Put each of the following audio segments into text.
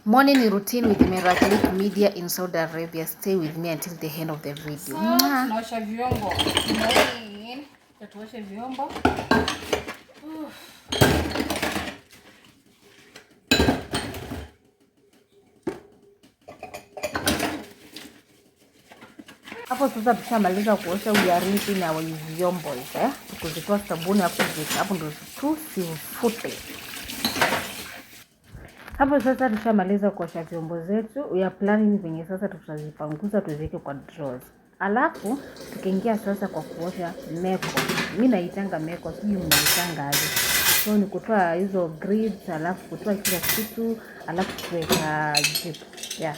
Morning routine with Miracle Media in Saudi Arabia. Stay with me until the end of the video. Tunaosha vyombo. Morning. Tuoshe vyombo. Hapo sasa tushamaliza kuosha, we are rinsing our vyombo tukuzitoa sabuni hapo ndio tusifute. Hapo sasa tushamaliza kuosha vyombo zetu. We are planning venye sasa tutazipanguza tuziweke kwa drawers. Alafu tukiingia sasa kwa kuosha meko. Mimi naitanga meko, sijui mnaitanga aje. So ni kutoa hizo grids, alafu kutoa kila kitu, alafu kuweka jip. Yeah.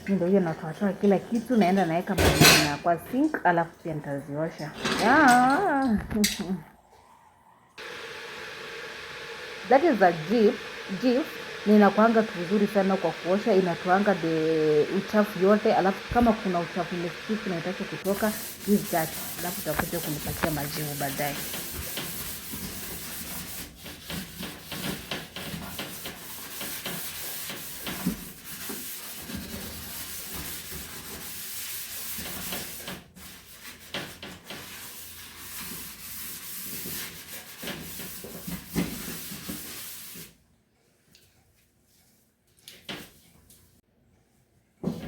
Ndio hiyo natoa kila kitu, naenda naweka maji na kwa sink, alafu pia nitaziosha. Yeah. That is a jip. Jip ninakuanga vizuri sana kwa kuosha, inatoanga the uchafu yote, alafu kama kuna uchafu umesiki na unataka kutoka, use that. Alafu utakuja kunipatia majibu baadaye.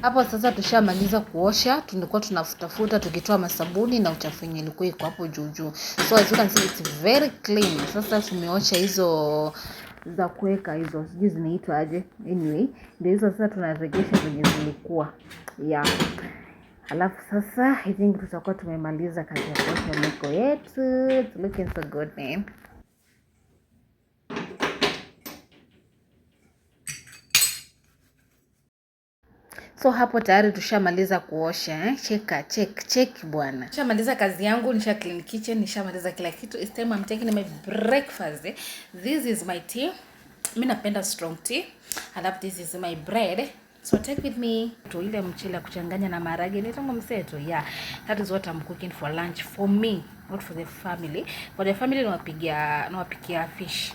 Hapo sasa tushamaliza kuosha, tulikuwa tunafutafuta tukitoa masabuni na uchafu yenye ilikuwa iko hapo juu. So as you can see it's very clean. Sasa tumeosha hizo za kuweka hizo, sijui zinaitwa aje. Anyway, ndio hizo sasa tunaregesha zenye zilikuwa. Yeah. Alafu sasa I think tutakuwa tumemaliza kazi ya kuosha meko yetu. It's looking so good, man. So hapo tayari tushamaliza kuosha. Check bwana. Nishamaliza kazi yangu, nisha clean kitchen, nishamaliza kila kitu. It's time I'm taking my breakfast. This is my tea. Mimi napenda strong tea. Alafu this is my bread. So take with me to ile mchele kuchanganya na maharage ni tango mseto. Yeah, that is what I'm cooking for lunch for me, not for the family. For the family nawapikia fish.